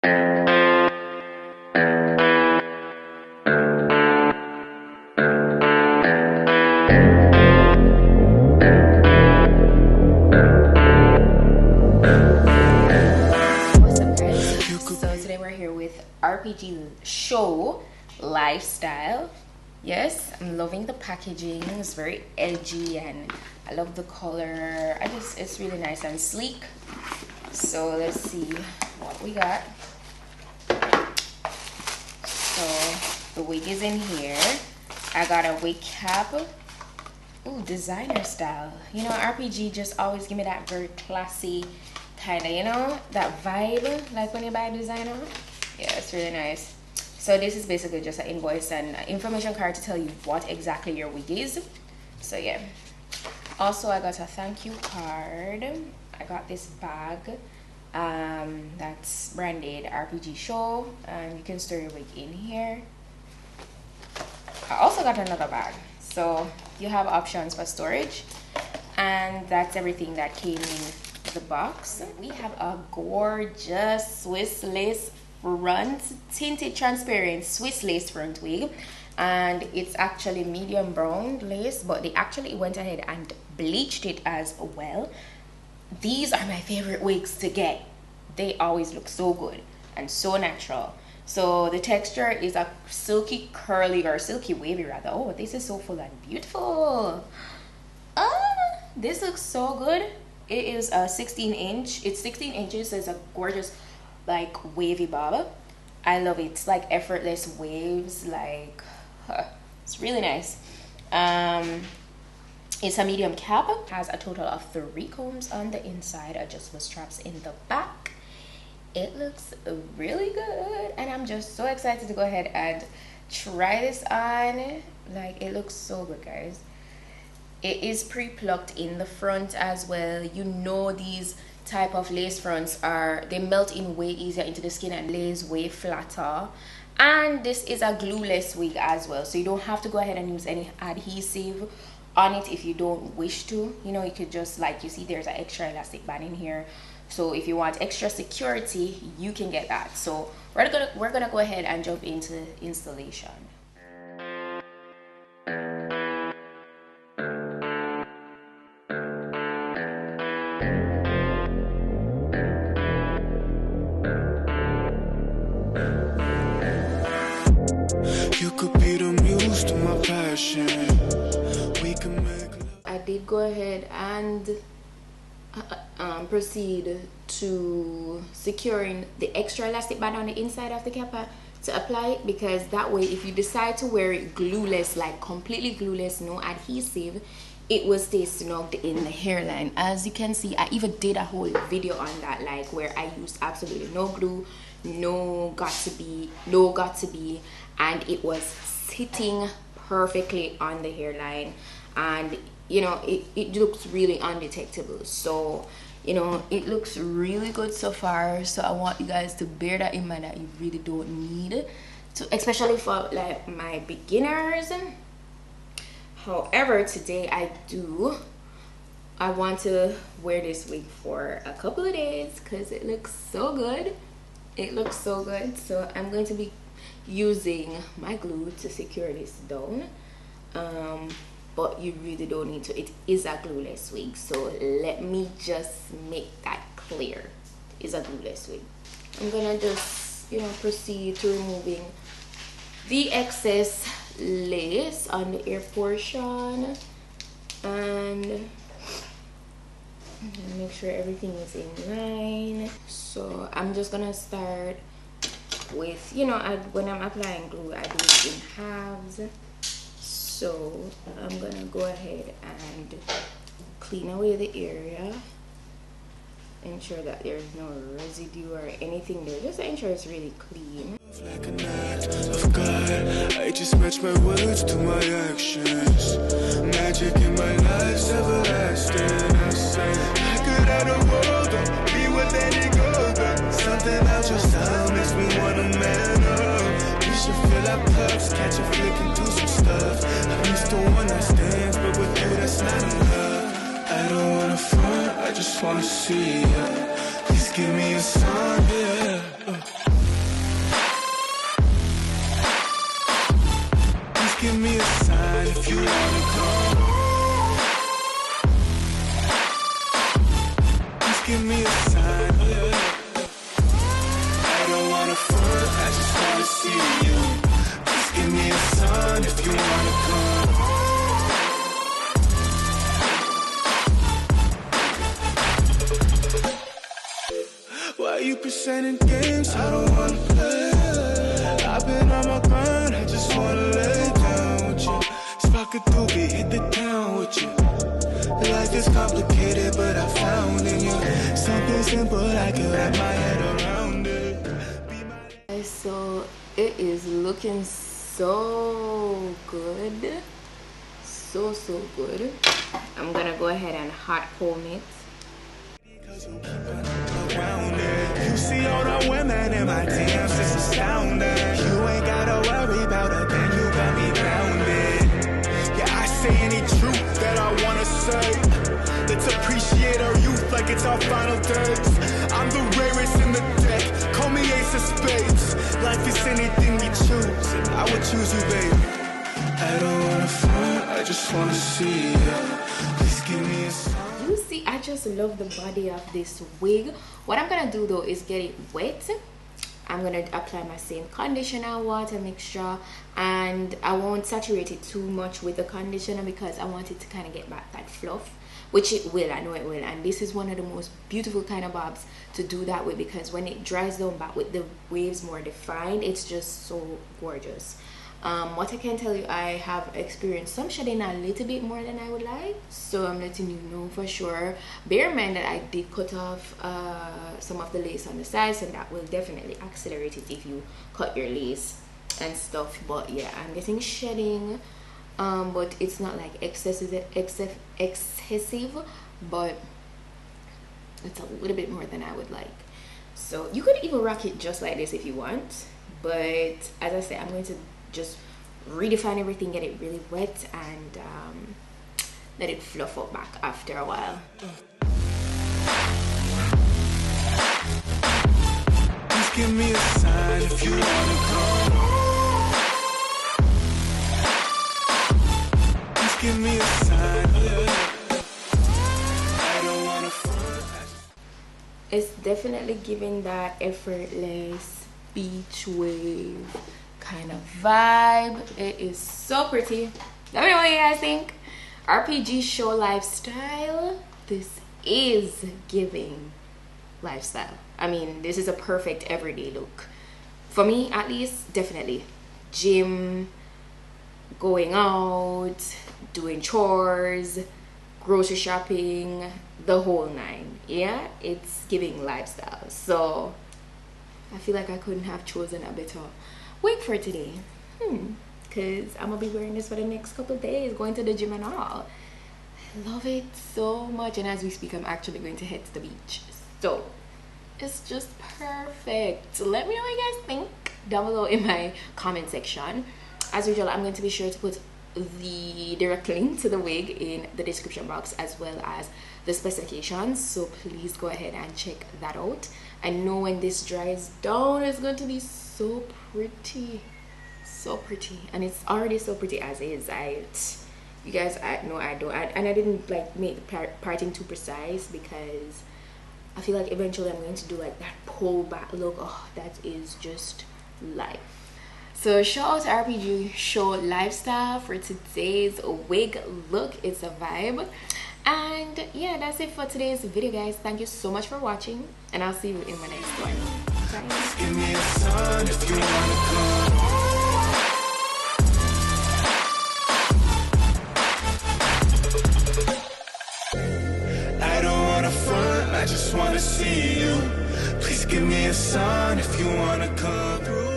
RPGSHOW Lifestyle. Yes, I'm loving the packaging. It's very edgy and I love the color. It's really nice and sleek. So let's see what we got. So the wig is in here. I got a wig cap. Ooh, designer style. You know, RPG just always give me that very classy kind of, you know, that vibe, like when you buy a designer. Yeah, it's really nice. So this is basically just an invoice and information card to tell you what exactly your wig is. So yeah. Also, I got a thank you card. I got this bag that's branded RPGSHOW, and you can store your wig in here. I also got another bag, so you have options for storage, and that's everything that came in the box. We have a gorgeous Swiss lace front, tinted transparent Swiss lace front wig, and it's actually medium brown lace, but they actually went ahead and bleached it as well. These are my favorite wigs to get. They always look so good and so natural. So the texture is a silky curly, or silky wavy rather. Oh, this is so full and beautiful. This looks so good. It is a 16-inch. It's 16 inches. So it's a gorgeous, like, wavy bob. I love it. It's like effortless waves. Like, it's really nice. It's a medium cap. Has a total of 3 combs on the inside. Adjustable straps in the back. It looks really good, and I'm just so excited to go ahead and try this on. Like, it looks so good, guys. It is pre-plucked in the front as well. You know, these type of lace fronts they melt in way easier into the skin and lays way flatter. And this is a glueless wig as well, so you don't have to go ahead and use any adhesive on it if you don't wish to. You know, you could just, like, you see there's an extra elastic band in here, so if you want extra security, you can get that. So we're gonna go ahead and jump into installation. You could be the muse to my passion. We can make. I did go ahead and proceed to securing the extra elastic band on the inside of the cap to apply it, because that way, if you decide to wear it glueless, like completely glueless, no adhesive, it will stay snugged in the hairline. As you can see, I even did a whole video on that, like, where I used absolutely no glue, no got to be, and it was sitting perfectly on the hairline, and you know, it looks really undetectable. So, you know, it looks really good so far. So I want you guys to bear that in mind, that you really don't need to, especially for like my beginners. However, today I want to wear this wig for a couple of days because it looks so good. It looks so good. So I'm going to be using my glue to secure this down. But you really don't need to. It is a glueless wig, so let me just make that clear. It's a glueless wig. I'm gonna just, you know, proceed to removing the excess lace on the ear portion, and make sure everything is in line. So I'm just gonna start with, you know, when I'm applying glue, I do it in halves. So I'm gonna go ahead and clean away the area, ensure that there's no residue or anything there, just ensure it's really clean. Like an act of God, I just match my words to my actions. Magic in my life's everlasting. I say I could have the world, don't be what let it go. But something about your style makes me wanna man up. We should fill our cups, catch a flick and do some stuff. I used to one night stands, but with you that's not enough. I don't wanna front, I just wanna see ya. Please give me a sign, yeah. if you wanna come. Please give me a sign. I don't wanna front, I just wanna see you. Please give me a sign if you wanna come. Why you presenting games? I don't wanna play. I've been on my grind, I just wanna lay down with you. Spark a doobie, hit the town with you. Life is complicated, but I found in you something simple, I can wrap my head around it. So it is looking so good, so good. I'm gonna go ahead and hot comb it. You see all the women in my DMs, it's astounding. You ain't gotta worry about a thing, you got me grounded. Yeah, I say any truth that I wanna say. Let's appreciate our youth like it's our final days. I'm the rarest in the deck, call me ace of spades. Life is anything we choose, and I would choose you, baby. I don't wanna front, I just wanna see you. Please give me a sign. You see, I just love the body of this wig. What I'm gonna do though is get it wet. I'm gonna apply my same conditioner, water mixture, and I won't saturate it too much with the conditioner because I want it to kind of get back that fluff, which it will, I know it will. And this is one of the most beautiful kind of bobs to do that with, because when it dries down back with the waves more defined, it's just so gorgeous. What I can tell you, I have experienced some shedding a little bit more than I would like, so I'm letting you know for sure. Bear in mind that I did cut off some of the lace on the sides, and that will definitely accelerate it if you cut your lace and stuff. But yeah, I'm getting shedding, but it's not like excessive, but it's a little bit more than I would like. So you could even rock it just like this if you want, but as I said, I'm going to just redefine everything, get it really wet, and let it fluff up back after a while. Please give me a sign if you wanna come. Please give me a sign. I don't wanna front. It's definitely giving that effortless beach wave kind of vibe. It is so pretty. Let me know what you guys think. RPGSHOW Lifestyle. This is giving lifestyle. I mean, this is a perfect everyday look for me, at least. Definitely gym, going out, doing chores, grocery shopping, the whole nine. Yeah, it's giving lifestyle. So I feel like I couldn't have chosen a better wig for today, because I'm gonna be wearing this for the next couple of days, going to the gym and all. I love it so much, and as we speak, I'm actually going to head to the beach, so it's just perfect. Let me know what you guys think down below in my comment section. As usual, I'm going to be sure to put the direct link to the wig in the description box, as well as the specifications, so please go ahead and check that out. I know when this dries down, it's going to be so pretty, and it's already so pretty as is. You guys, I know I don't, and I didn't like make the parting too precise, because I feel like eventually I'm going to do like that pull back look. Oh, that is just life. So shout out to RPGSHOW Lifestyle for today's wig look. It's a vibe. And yeah, that's it for today's video, guys. Thank you so much for watching, and I'll see you in my next one. Bye. Give me a sign if you wanna come. I don't wanna front, I just wanna see you. Please give me a sign if you wanna come through.